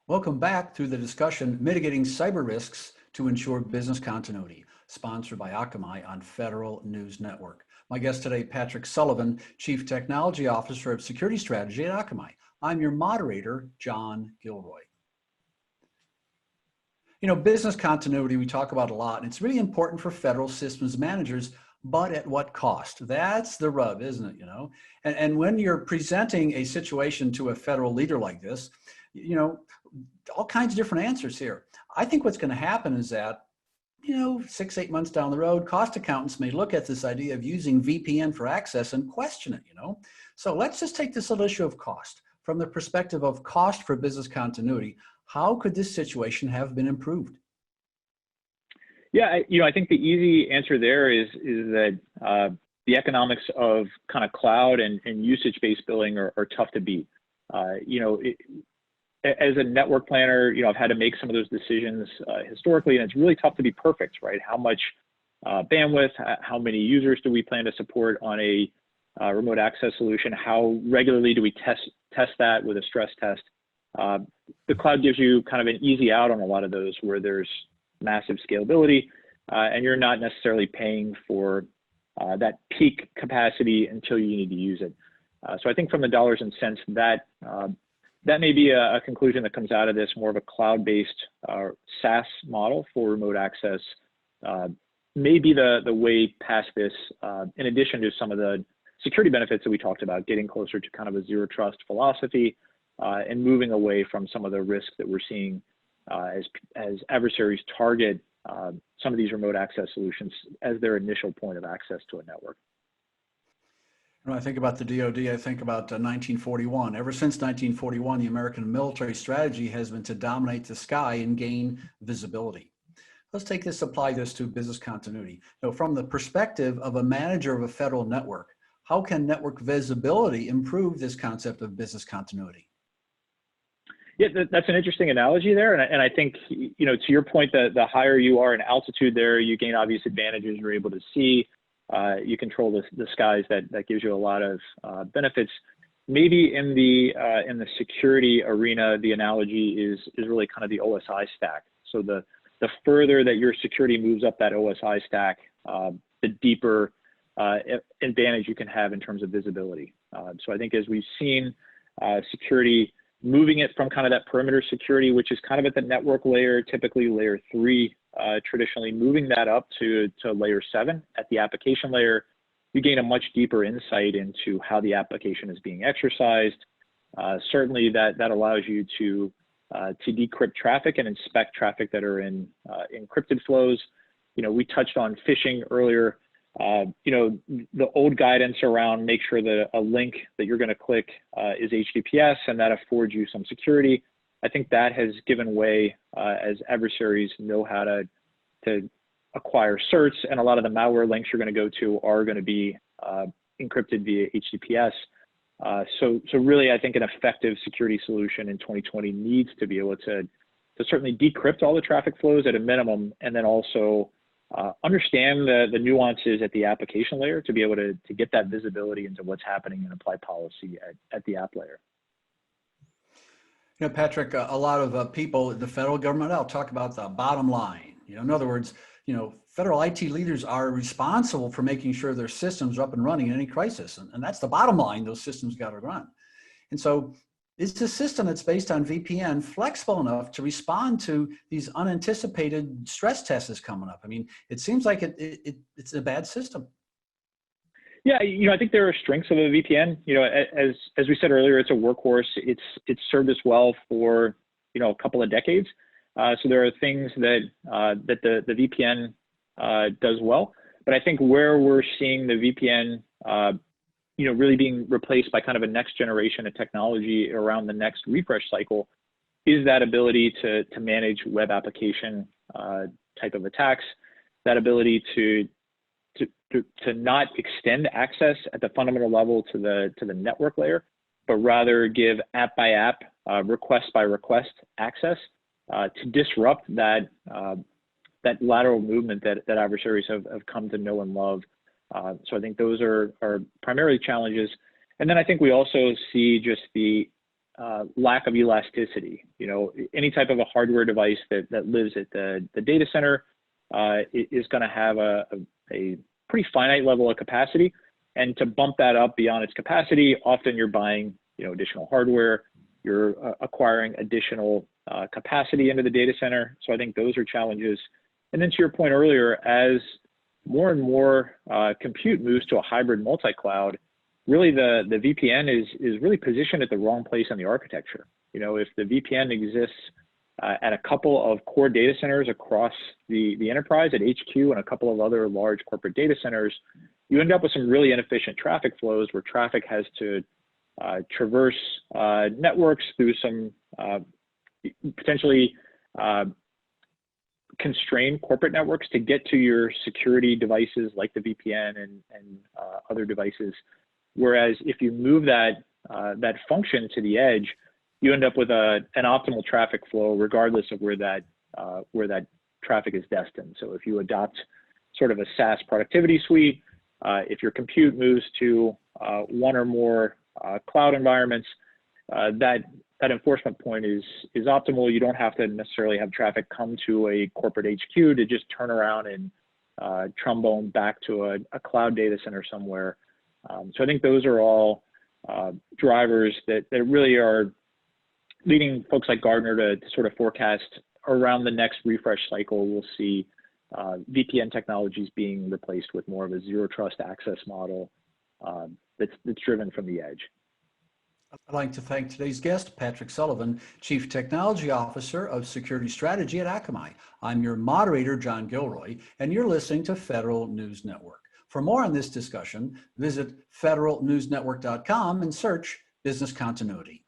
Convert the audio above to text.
Welcome back to the discussion Mitigating Cyber Risks to Ensure Business Continuity, sponsored by Akamai on Federal News Network. My guest today, Patrick Sullivan, Chief Technology Officer of Security Strategy at Akamai. I'm your moderator, John Gilroy. You know, business continuity we talk about a lot, and it's really important for federal systems managers, but at what cost? That's the rub, isn't it? And when you're presenting a situation to a federal leader like this, all kinds of different answers here. I think what's going to happen is that, 6-8 months down the road, cost accountants may look at this idea of using VPN for access and question it, So let's just take this little issue of cost. From the perspective of cost for business continuity, how could this situation have been improved? Yeah, I think the easy answer there is that the economics of kind of cloud and usage-based billing are tough to beat. As a network planner, I've had to make some of those decisions historically, and it's really tough to be perfect, right? How much bandwidth, how many users do we plan to support on a remote access solution? How regularly do we test that with a stress test? The cloud gives you kind of an easy out on a lot of those where there's massive scalability, and you're not necessarily paying for that peak capacity until you need to use it. So I think from the dollars and cents, that may be a conclusion that comes out of this. More of a cloud-based SaaS model for remote access may be the way past this, in addition to some of the security benefits that we talked about, getting closer to kind of a zero trust philosophy and moving away from some of the risks that we're seeing as adversaries target some of these remote access solutions as their initial point of access to a network. When I think about the DoD, I think about 1941. Ever since 1941, the American military strategy has been to dominate the sky and gain visibility. Let's apply this to business continuity. From the perspective of a manager of a federal network, how can network visibility improve this concept of business continuity? Yeah, that's an interesting analogy there. And I think, to your point, the higher you are in altitude there, you gain obvious advantages. You're able to see. You control the skies. That gives you a lot of benefits. Maybe in the security arena, the analogy is really kind of the OSI stack. So the further that your security moves up that OSI stack, the deeper advantage you can have in terms of visibility. So I think as we've seen security moving it from kind of that perimeter security, which is kind of at the network layer, typically layer 3, traditionally moving that up to layer 7 at the application layer, you gain a much deeper insight into how the application is being exercised. Certainly that allows you to decrypt traffic and inspect traffic that are in encrypted flows. We touched on phishing earlier. The old guidance around make sure that a link that you're going to click is HTTPS and that affords you some security. I think that has given way as adversaries know how to acquire certs, and a lot of the malware links you're going to go to are going to be encrypted via HTTPS. So really, I think an effective security solution in 2020 needs to be able to certainly decrypt all the traffic flows at a minimum, and then also understand the nuances at the application layer to be able to get that visibility into what's happening and apply policy at the app layer. Patrick, a lot of people in the federal government, I'll talk about the bottom line. In other words, federal IT leaders are responsible for making sure their systems are up and running in any crisis. And that's the bottom line, those systems got to run. And so is the system that's based on VPN flexible enough to respond to these unanticipated stress tests coming up? I mean, it seems like it's a bad system. Yeah, I think there are strengths of a VPN. As we said earlier, it's a workhorse. It's served us well for a couple of decades. So there are things that the VPN does well. But I think where we're seeing the VPN really being replaced by kind of a next generation of technology around the next refresh cycle is that ability to manage web application type of attacks, that ability to not extend access at the fundamental level to the network layer, but rather give app by app, request by request access to disrupt that lateral movement that adversaries have come to know and love. So I think those are primarily challenges. And then I think we also see just the lack of elasticity. Any type of a hardware device that lives at the data center is going to have a pretty finite level of capacity. And to bump that up beyond its capacity, often you're buying additional hardware, you're acquiring additional capacity into the data center. So I think those are challenges. And then to your point earlier, as more and more compute moves to a hybrid multi-cloud, really the VPN is really positioned at the wrong place in the architecture. If the VPN exists at a couple of core data centers across the enterprise, at HQ and a couple of other large corporate data centers, you end up with some really inefficient traffic flows where traffic has to traverse networks through some potentially constrained corporate networks to get to your security devices like the VPN and other devices. Whereas if you move that function to the edge, you end up with an optimal traffic flow regardless of where that traffic is destined. So if you adopt sort of a SaaS productivity suite, if your compute moves to one or more cloud environments, that enforcement point is optimal. You don't have to necessarily have traffic come to a corporate HQ to just turn around and trombone back to a cloud data center somewhere. So I think those are all drivers that really are leading folks like Gartner to sort of forecast around the next refresh cycle. We'll see VPN technologies being replaced with more of a zero trust access model that's driven from the edge. I'd like to thank today's guest, Patrick Sullivan, Chief Technology Officer of Security Strategy at Akamai. I'm your moderator, John Gilroy, and you're listening to Federal News Network. For more on this discussion, visit federalnewsnetwork.com and search Business Continuity.